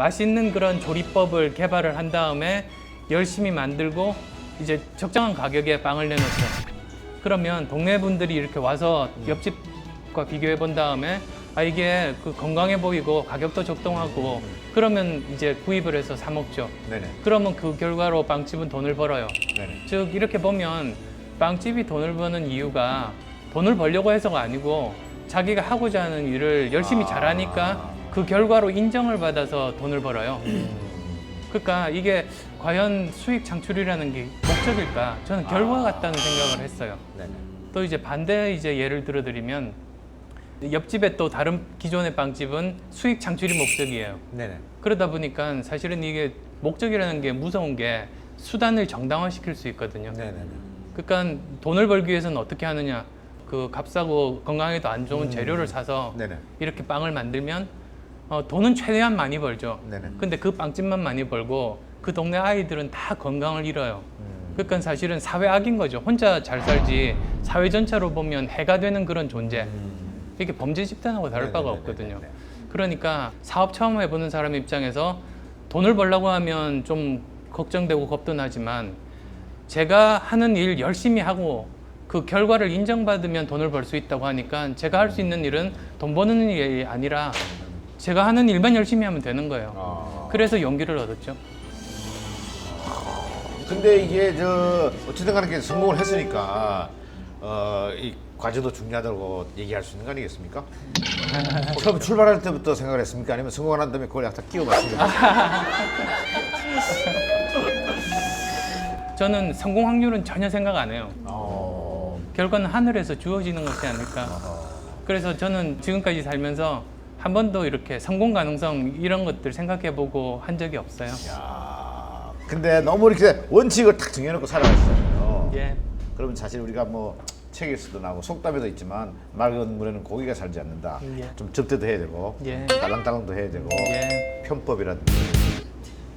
맛있는 그런 조리법을 개발을 한 다음에 열심히 만들고 이제 적정한 가격에 빵을 내놓죠. 그러면 동네 분들이 이렇게 와서 옆집과 비교해 본 다음에 아 이게 그 건강해 보이고 가격도 적당하고 그러면 이제 구입을 해서 사 먹죠. 네네. 그러면 그 결과로 빵집은 돈을 벌어요. 네네. 즉 이렇게 보면 빵집이 돈을 버는 이유가 돈을 벌려고 해서가 아니고 자기가 하고자 하는 일을 열심히 잘하니까 그 결과로 인정을 받아서 돈을 벌어요. 그러니까 이게 과연 수익 창출이라는 게 목적일까? 저는 결과 같다는 생각을 했어요. 네네. 또 이제 반대 이제 예를 들어드리면 옆집에 또 다른 기존의 빵집은 수익 창출이 목적이에요. 네네. 그러다 보니까 사실은 이게 목적이라는 게 무서운 게 수단을 정당화시킬 수 있거든요. 네네네. 그러니까 돈을 벌기 위해서는 어떻게 하느냐? 그 값싸고 건강에도 안 좋은 재료를 사서 네네. 이렇게 빵을 만들면 돈은 최대한 많이 벌죠. 네네. 근데 그 빵집만 많이 벌고 그 동네 아이들은 다 건강을 잃어요. 그러니까 사실은 사회악인 거죠. 혼자 잘 살지 사회 전체로 보면 해가 되는 그런 존재. 이게 범죄 집단하고 다를 바가 없거든요. 그러니까 사업 처음 해보는 사람 입장에서 돈을 벌려고 하면 좀 걱정되고 겁도 나지만 제가 하는 일 열심히 하고 그 결과를 인정받으면 돈을 벌 수 있다고 하니까 제가 할 수 있는 일은 돈 버는 일이 아니라 제가 하는 일만 열심히 하면 되는 거예요. 그래서 용기를 얻었죠. 근데 이게 어쨌든 간에 이렇게 성공을 했으니까 이 과제도 중요하다고 얘기할 수 있는 거 아니겠습니까? 처음 출발할 때부터 생각을 했습니까? 아니면 성공을 한 다음에 그걸 약간 끼워봤습니까? 저는 성공 확률은 전혀 생각 안 해요. 결과는 하늘에서 주어지는 것이 아닐까. 그래서 저는 지금까지 살면서 한 번도 이렇게 성공 가능성 이런 것들 생각해보고 한 적이 없어요. 야, 근데 너무 이렇게 원칙을 딱 정해놓고 살아가시잖아요. 예. 그러면 사실 우리가 뭐 책에서도 나오고 속담에도 있지만 맑은 물에는 고기가 살지 않는다. 예. 좀 접대도 해야 되고 예. 딸랑딸랑도 해야 되고 예. 편법이라든지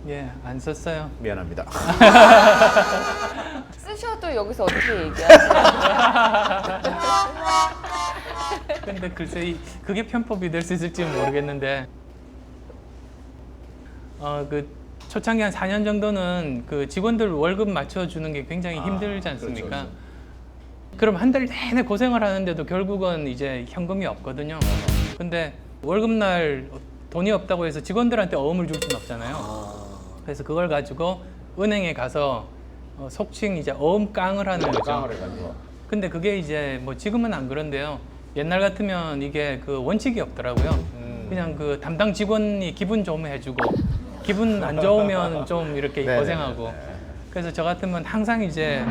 예, 안 썼어요. 미안합니다. 쓰셔도 여기서 어떻게 얘기하세요? 근데 글쎄 그게 편법이 될 수 있을지는 모르겠는데 그 초창기 한 4년 정도는 그 직원들 월급 맞춰주는 게 굉장히 힘들지 않습니까? 그렇죠. 그럼 한 달 내내 고생을 하는데도 결국은 이제 현금이 없거든요. 근데 월급날 돈이 없다고 해서 직원들한테 어음을 줄 수는 없잖아요. 그래서 그걸 가지고 은행에 가서 속칭 이제 어음깡을 하는 거죠. 깡을 해가지고. 근데 그게 이제 뭐 지금은 안 그런데요. 옛날 같으면 이게 그 원칙이 없더라고요. 그냥 그 담당 직원이 기분 좋으면 해주고 기분 안 좋으면 좀 이렇게 네네네. 고생하고. 그래서 저 같으면 항상 이제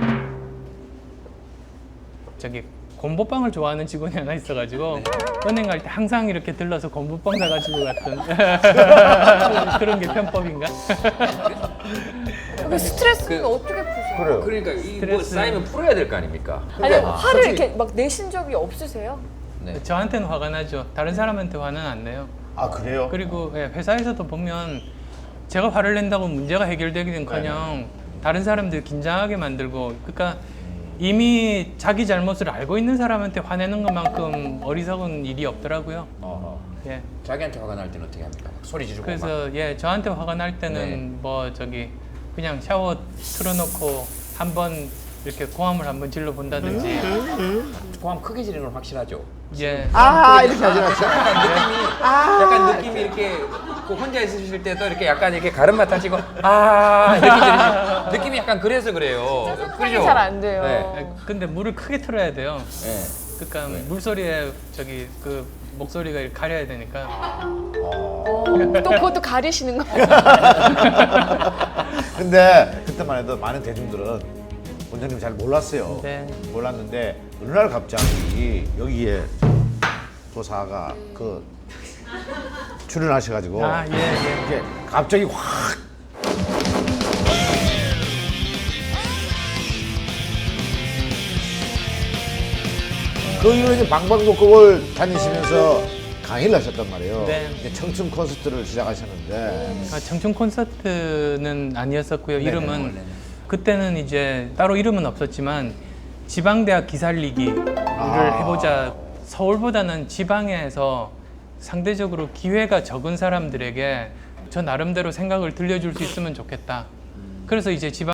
저기 곰보빵을 좋아하는 직원이 하나 있어가지고 은행 갈 때 항상 이렇게 들러서 곰보빵 사가지고 갔던 그런 게 편법인가? 그 스트레스는 어떻게 푸세요? 그래요. 그러니까 이 뭐 스트레스. 쌓이면 풀어야 될 거 아닙니까? 아니 화를 이렇게 막 내신 적이 없으세요? 네. 저한테는 화가 나죠. 다른 사람한테 화는 안 내요. 아 그래요? 그리고 회사에서도 보면 제가 화를 낸다고 문제가 해결되기는커녕 다른 사람들 긴장하게 만들고 그러니까 이미 자기 잘못을 알고 있는 사람한테 화내는 것만큼 어리석은 일이 없더라고요. 예. 자기한테 화가 날 때는 어떻게 합니까? 소리 지르고 막. 그래서 예 저한테 화가 날 때는 네. 뭐 저기 그냥 샤워 틀어놓고 한번 이렇게 고함을 한번 질러 본다든지 고함 크게 지르는 건 확실하죠. 예. 이렇게 하지 않았어요? 약간 느낌이 이렇게 그 혼자 있으실 때도 이렇게 약간 이렇게 가름맛 하시고 이렇게 지르시 느낌이 약간 그래서 그래요. 상상이 잘 안 돼요. 네. 근데 물을 크게 틀어야 돼요. 네. 그러니까 물소리에 저기 그 목소리가 이렇게 가려야 되니까 또 그것도 가리시는 거예요? 근데 그때만 해도 많은 대중들은 원장님 잘 몰랐어요. 네. 몰랐는데 어느 날 갑자기 여기에 조사가 그 출연하셔가지고 아, 예, 예. 이게 갑자기 확 그 이후로 이제 방방곡곡을 다니시면서 강의를 하셨단 말이에요. 네. 이제 청춘 콘서트를 시작하셨는데 청춘 콘서트는 아니었었고요. 이름은 원래는. 그때는 이제 따로 이름은 없었지만 지방대학 기살리기를 해보자. 서울보다는 지방에서 상대적으로 기회가 적은 사람들에게 저 나름대로 생각을 들려줄 수 있으면 좋겠다. 그래서 이제 지방